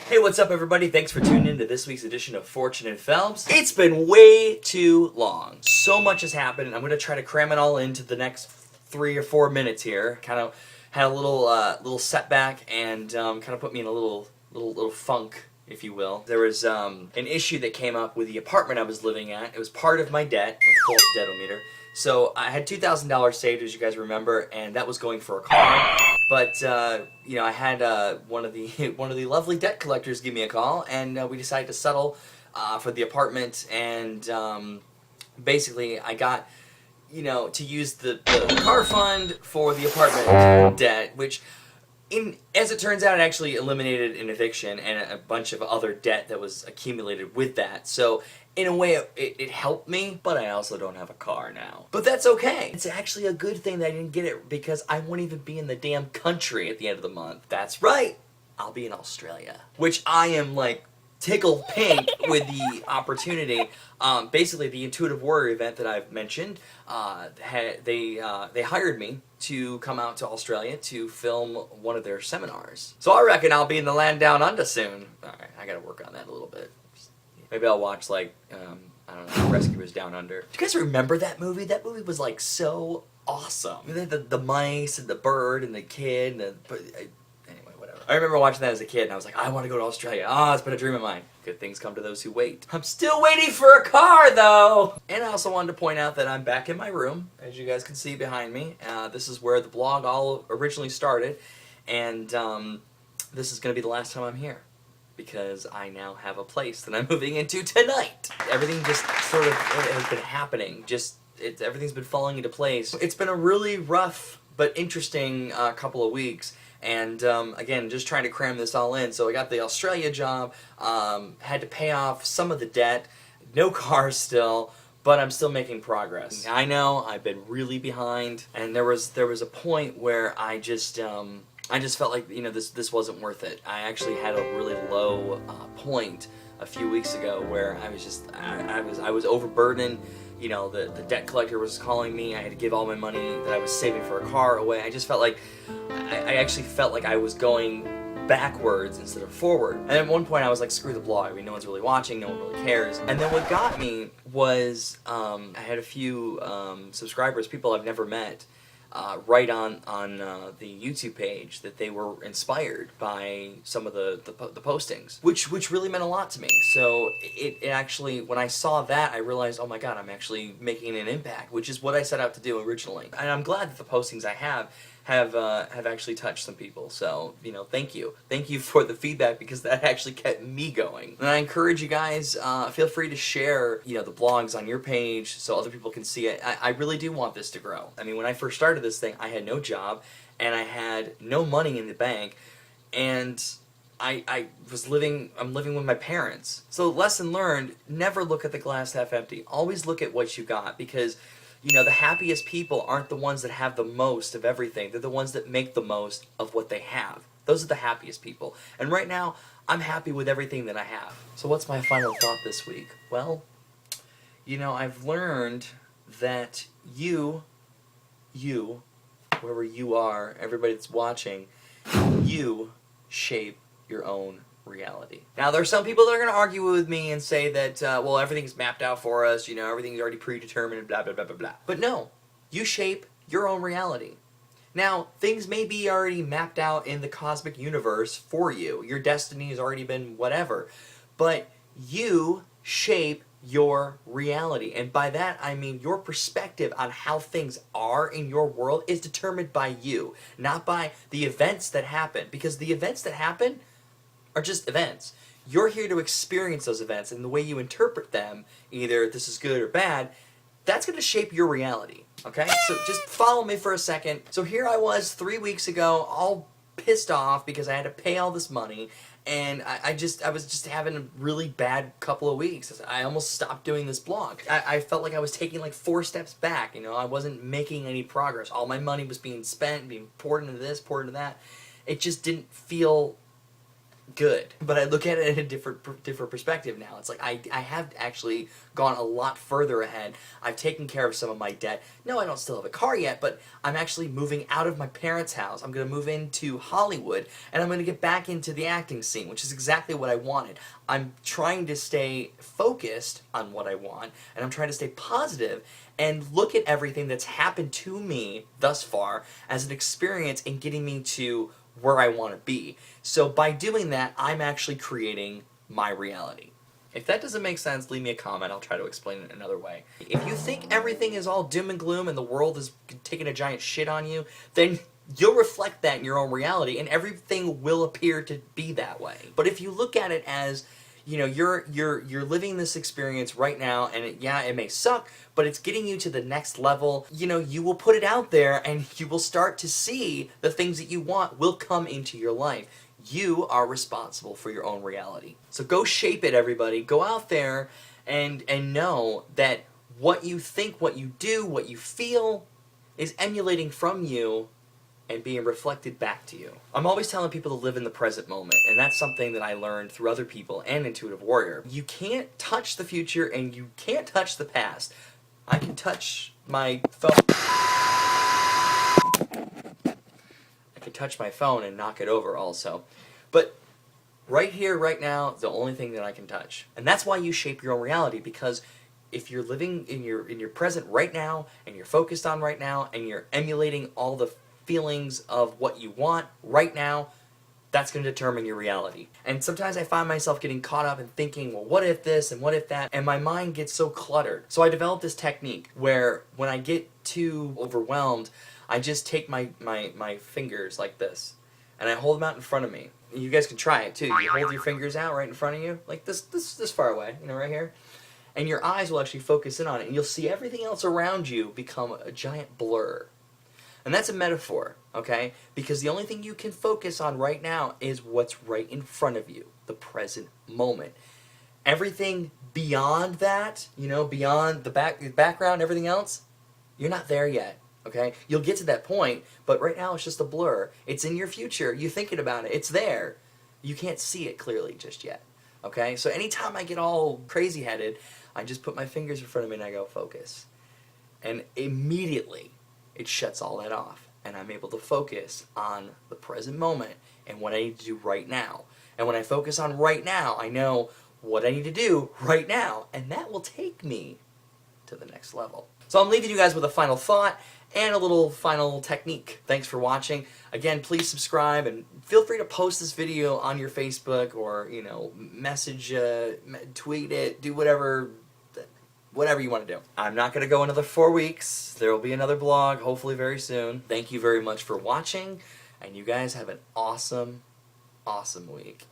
Hey, what's up everybody? Thanks for tuning in to this week's edition of Fortune and Felbs. It's been way too long. So much has happened, and I'm going to try to cram it all into the next 3 or 4 minutes here. Kind of had a little setback and kind of put me in a little funk, if you will. There was an issue that came up with the apartment I was living at. It was part of my debt, full debt-o-meter. So I had $2,000 saved, as you guys remember, and that was going for a car. But you know, I had one of the lovely debt collectors give me a call, and we decided to settle for the apartment. And basically, I got to use the car fund for the apartment debt, which, as it turns out, it actually eliminated an eviction and a bunch of other debt that was accumulated with that. So in a way, it helped me, but I also don't have a car now. But that's okay. It's actually a good thing that I didn't get it, because I won't even be in the damn country at the end of the month. That's right, I'll be in Australia, which I am like tickled pink with the opportunity. Basically, the Intuitive Warrior event that I've mentioned, they hired me to come out to Australia to film one of their seminars. So I reckon I'll be in the land down under soon. Alright, I gotta work on that a little bit. Maybe I'll watch, like, I don't know, Rescuers Down Under. Do you guys remember that movie? That movie was, like, so awesome. The mice and the bird and the kid and anyway, whatever. I remember watching that as a kid, and I was like, I want to go to Australia. Ah, it's been a dream of mine. Good things come to those who wait. I'm still waiting for a car, though! And I also wanted to point out that I'm back in my room, as you guys can see behind me. This is where the blog all originally started, and this is going to be the last time I'm here, because I now have a place that I'm moving into tonight. Everything just sort of has been happening. Everything's been falling into place. It's been a really rough but interesting couple of weeks. And again, just trying to cram this all in. So I got the Australia job, had to pay off some of the debt, no car still, but I'm still making progress. I know I've been really behind, and there was a point where I just felt like, this wasn't worth it. I actually had a really low point a few weeks ago where I was overburdened. The debt collector was calling me. I had to give all my money that I was saving for a car away. I just felt like, I actually felt like I was going backwards instead of forward. And at one point I was like, screw the blog. I mean, no one's really watching, no one really cares. And then what got me was, I had a few subscribers, people I've never met, right on the YouTube page, that they were inspired by some of the postings, which really meant a lot to me. So it actually, when I saw that, I realized, oh my god, I'm actually making an impact, which is what I set out to do originally. And I'm glad that the postings I have actually touched some people. So, thank you for the feedback, because that actually kept me going. And I encourage you guys, feel free to share, the blogs on your page so other people can see it. I really do want this to grow. I mean, when I first started this thing, I had no job, and I had no money in the bank, and I'm living with my parents. So lesson learned, never look at the glass half empty. Always look at what you got, because the happiest people aren't the ones that have the most of everything. They're the ones that make the most of what they have. Those are the happiest people. And right now, I'm happy with everything that I have. So what's my final thought this week? Well, I've learned that you, wherever you are, everybody that's watching, you shape your own reality. Now, there are some people that are going to argue with me and say that, well, everything's mapped out for us, everything's already predetermined, blah, blah, blah, blah, blah. But no, you shape your own reality. Now, things may be already mapped out in the cosmic universe for you. Your destiny has already been whatever. But you shape your reality. And by that, I mean your perspective on how things are in your world is determined by you, not by the events that happen. Because the events that happen are just events. You're here to experience those events, and the way you interpret them, either this is good or bad, that's going to shape your reality. Okay? So just follow me for a second. So here I was 3 weeks ago, all pissed off because I had to pay all this money, and I was just having a really bad couple of weeks. I almost stopped doing this blog. I felt like I was taking like 4 steps back. I wasn't making any progress. All my money was being spent, being poured into this, poured into that. It just didn't feel good. But I look at it in a different perspective now. It's like I have actually gone a lot further ahead. I've taken care of some of my debt. No, I don't still have a car yet, but I'm actually moving out of my parents' house. I'm going to move into Hollywood, and I'm going to get back into the acting scene, which is exactly what I wanted. I'm trying to stay focused on what I want, and I'm trying to stay positive and look at everything that's happened to me thus far as an experience in getting me to where I want to be. So by doing that, I'm actually creating my reality. If that doesn't make sense, leave me a comment. I'll try to explain it another way. If you think everything is all doom and gloom and the world is taking a giant shit on you, then you'll reflect that in your own reality and everything will appear to be that way. But if you look at it as, you know, you're living this experience right now, and it may suck, but it's getting you to the next level. You know, you will put it out there, and you will start to see the things that you want will come into your life. You are responsible for your own reality. So go shape it, everybody. Go out there and know that what you think, what you do, what you feel is emulating from you and being reflected back to you. I'm always telling people to live in the present moment, and that's something that I learned through other people and Intuitive Warrior. You can't touch the future and you can't touch the past. I can touch my phone. I can touch my phone and knock it over also. But right here, right now, is the only thing that I can touch. And that's why you shape your own reality, because if you're living in your present right now, and you're focused on right now, and you're emulating all the feelings of what you want right now, that's going to determine your reality. And sometimes I find myself getting caught up in thinking, well, what if this and what if that? And my mind gets so cluttered. So I developed this technique where when I get too overwhelmed, I just take my fingers like this, and I hold them out in front of me. You guys can try it too. You hold your fingers out right in front of you, like this far away, you know, right here. And your eyes will actually focus in on it, and you'll see everything else around you become a giant blur. And that's a metaphor, okay? Because the only thing you can focus on right now is what's right in front of you, the present moment. Everything beyond that, you know, beyond the background, everything else, you're not there yet, okay? You'll get to that point, but right now it's just a blur. It's in your future. You're thinking about it. It's there. You can't see it clearly just yet, okay? So anytime I get all crazy-headed, I just put my fingers in front of me and I go, focus. And immediately it shuts all that off, and I'm able to focus on the present moment and what I need to do right now. And when I focus on right now, I know what I need to do right now, and that will take me to the next level. So I'm leaving you guys with a final thought and a little final technique. Thanks for watching. Again, please subscribe, and feel free to post this video on your Facebook, or, you know, message, tweet it, do whatever you want to do. I'm not going to go another 4 weeks. There will be another vlog, hopefully very soon. Thank you very much for watching, and you guys have an awesome, awesome week.